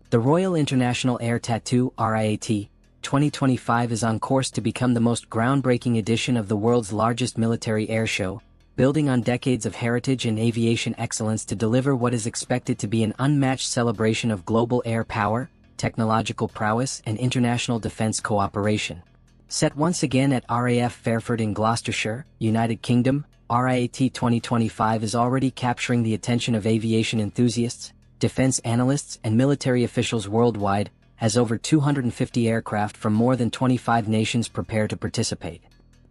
The Royal International Air Tattoo (RIAT) 2025 is on course to become the most groundbreaking edition of the world's largest military airshow, building on decades of heritage and aviation excellence to deliver what is expected to be an unmatched celebration of global air power, technological prowess, and international defense cooperation. Set once again at RAF Fairford in Gloucestershire, United Kingdom, RIAT 2025 is already capturing the attention of aviation enthusiasts, defense analysts, and military officials worldwide, as over 250 aircraft from more than 25 nations prepare to participate.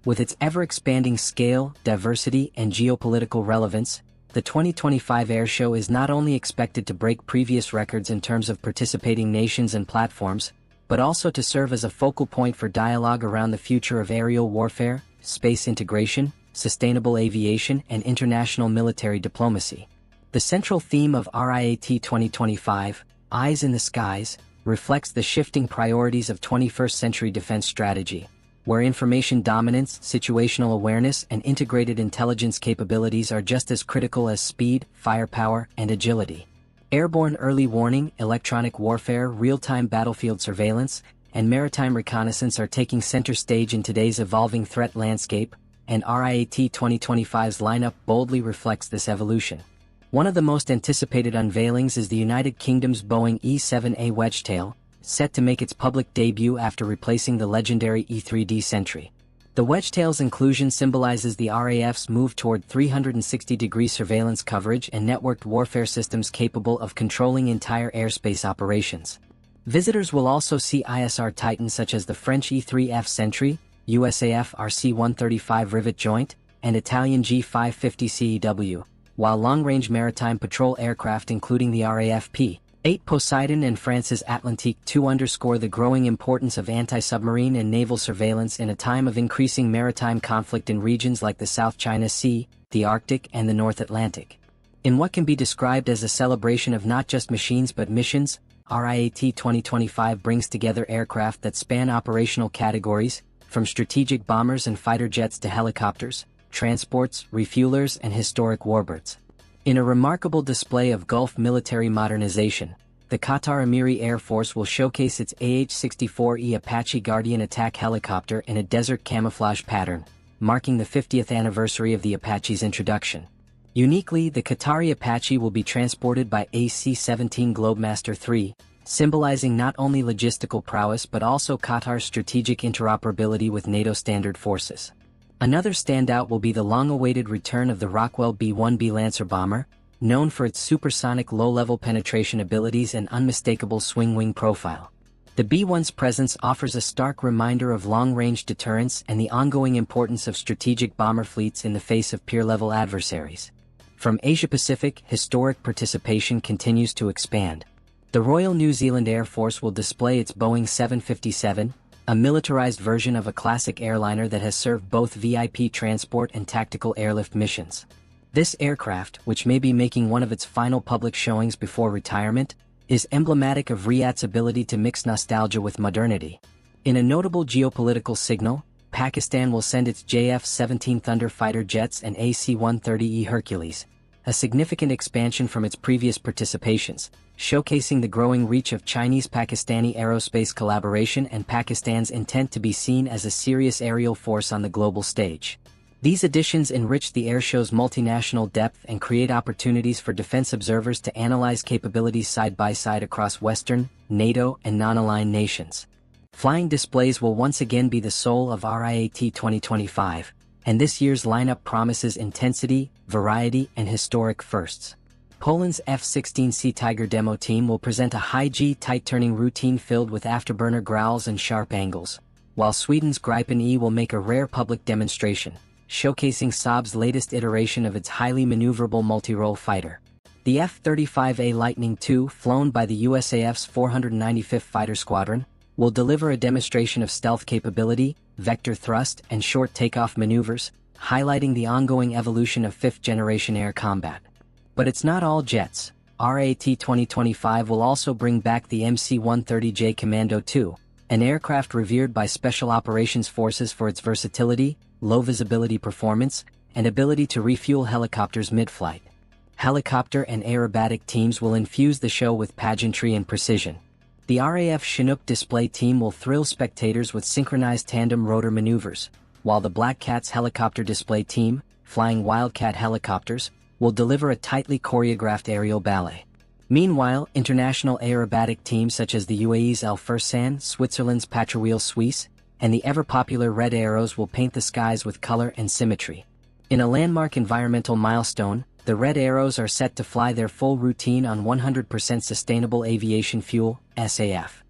With its ever-expanding scale, diversity, and geopolitical relevance, the 2025 airshow is not only expected to break previous records in terms of participating nations and platforms, but also to serve as a focal point for dialogue around the future of aerial warfare, space integration, sustainable aviation, and international military diplomacy. The central theme of RIAT 2025, Eyes in the Skies, reflects the shifting priorities of 21st century defense strategy, where information dominance, situational awareness, and integrated intelligence capabilities are just as critical as speed, firepower, and agility. Airborne early warning, electronic warfare, real-time battlefield surveillance, and maritime reconnaissance are taking center stage in today's evolving threat landscape, and RIAT 2025's lineup boldly reflects this evolution. One of the most anticipated unveilings is the United Kingdom's Boeing E-7A Wedgetail, set to make its public debut after replacing the legendary E-3D Sentry. The Wedgetail's inclusion symbolizes the RAF's move toward 360-degree surveillance coverage and networked warfare systems capable of controlling entire airspace operations. Visitors will also see ISR titans such as the French E-3F Sentry, USAF RC-135 Rivet Joint, and Italian G-550 CEW, while long-range maritime patrol aircraft including the RAF P-8 Poseidon and France's Atlantique II underscore the growing importance of anti-submarine and naval surveillance in a time of increasing maritime conflict in regions like the South China Sea, the Arctic, and the North Atlantic. In what can be described as a celebration of not just machines but missions, RIAT 2025 brings together aircraft that span operational categories, from strategic bombers and fighter jets to helicopters, transports, refuelers, and historic warbirds. In a remarkable display of Gulf military modernization, the Qatar Emiri Air Force will showcase its AH-64E Apache Guardian attack helicopter in a desert camouflage pattern, marking the 50th anniversary of the Apache's introduction. Uniquely, the Qatari Apache will be transported by AC-17 Globemaster III, symbolizing not only logistical prowess but also Qatar's strategic interoperability with NATO standard forces. Another standout will be the long-awaited return of the Rockwell B-1B Lancer bomber, known for its supersonic low-level penetration abilities and unmistakable swing-wing profile. The B-1's presence offers a stark reminder of long-range deterrence and the ongoing importance of strategic bomber fleets in the face of peer-level adversaries. From Asia-Pacific, historic participation continues to expand. The Royal New Zealand Air Force will display its Boeing 757, a militarized version of a classic airliner that has served both VIP transport and tactical airlift missions. This aircraft, which may be making one of its final public showings before retirement, is emblematic of RIAT's ability to mix nostalgia with modernity. In a notable geopolitical signal, Pakistan will send its JF-17 Thunder fighter jets and AC-130E Hercules, a significant expansion from its previous participations, showcasing the growing reach of Chinese-Pakistani aerospace collaboration and Pakistan's intent to be seen as a serious aerial force on the global stage. These additions enrich the airshow's multinational depth and create opportunities for defense observers to analyze capabilities side by side across Western, NATO, and non-aligned nations. Flying displays will once again be the soul of RIAT 2025, and this year's lineup promises intensity, variety, and historic firsts. Poland's F-16C Tiger demo team will present a high-G tight-turning routine filled with afterburner growls and sharp angles, while Sweden's Gripen E will make a rare public demonstration, showcasing Saab's latest iteration of its highly maneuverable multi-role fighter. The F-35A Lightning II, flown by the USAF's 495th Fighter Squadron, will deliver a demonstration of stealth capability, vector thrust, and short takeoff maneuvers, highlighting the ongoing evolution of fifth-generation air combat. But it's not all jets. RIAT 2025 will also bring back the MC-130J Commando II, an aircraft revered by Special Operations Forces for its versatility, low-visibility performance, and ability to refuel helicopters mid-flight. Helicopter and aerobatic teams will infuse the show with pageantry and precision, The RAF Chinook display team will thrill spectators with synchronized tandem rotor maneuvers, while the Black Cat's helicopter display team, flying Wildcat helicopters, will deliver a tightly choreographed aerial ballet. Meanwhile, international aerobatic teams such as the UAE's Al Fursan, Switzerland's Patrouille Suisse, and the ever-popular Red Arrows will paint the skies with color and symmetry. In a landmark environmental milestone, the Red Arrows are set to fly their full routine on 100% sustainable aviation fuel, SAF.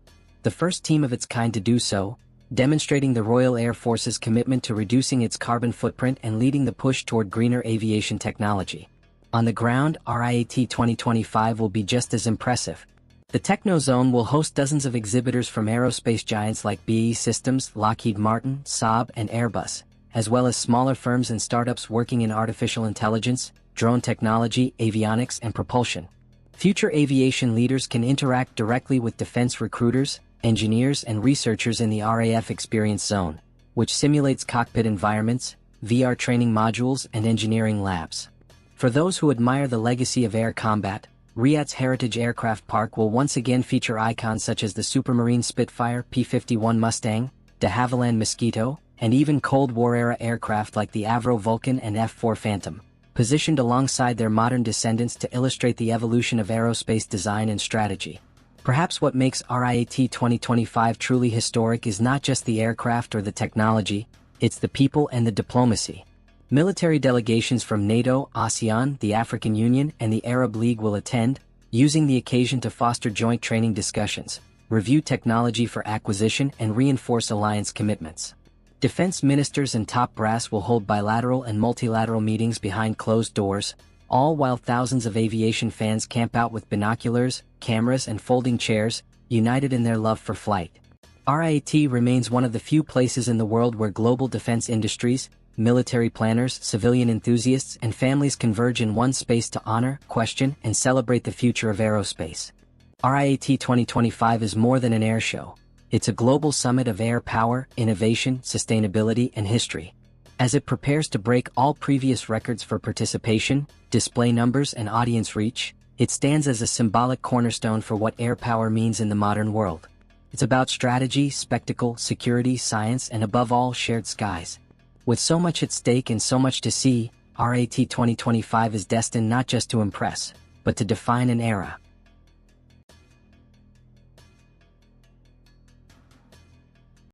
The first team of its kind to do so, demonstrating the Royal Air Force's commitment to reducing its carbon footprint and leading the push toward greener aviation technology. On the ground, RIAT 2025 will be just as impressive. The Techno Zone will host dozens of exhibitors from aerospace giants like BAE Systems, Lockheed Martin, Saab, and Airbus, as well as smaller firms and startups working in artificial intelligence, drone technology, avionics, and propulsion. Future aviation leaders can interact directly with defense recruiters, engineers, and researchers in the RAF Experience Zone, which simulates cockpit environments, VR training modules, and engineering labs. For those who admire the legacy of air combat, RIAT's Heritage Aircraft Park will once again feature icons such as the Supermarine Spitfire, P-51 Mustang, de Havilland Mosquito, and even Cold War-era aircraft like the Avro Vulcan and F-4 Phantom, positioned alongside their modern descendants to illustrate the evolution of aerospace design and strategy. Perhaps what makes RIAT 2025 truly historic is not just the aircraft or the technology, it's the people and the diplomacy. Military delegations from NATO, ASEAN, the African Union, and the Arab League will attend, using the occasion to foster joint training discussions, review technology for acquisition, and reinforce alliance commitments. Defense ministers and top brass will hold bilateral and multilateral meetings behind closed doors, all while thousands of aviation fans camp out with binoculars, cameras, and folding chairs, united in their love for flight. RIAT remains one of the few places in the world where global defense industries, military planners, civilian enthusiasts, and families converge in one space to honor, question, and celebrate the future of aerospace. RIAT 2025 is more than an air show. It's a global summit of air power, innovation, sustainability, and history. As it prepares to break all previous records for participation, display numbers, and audience reach, it stands as a symbolic cornerstone for what air power means in the modern world. It's about strategy, spectacle, security, science, and above all, shared skies. With so much at stake and so much to see, RIAT 2025 is destined not just to impress, but to define an era.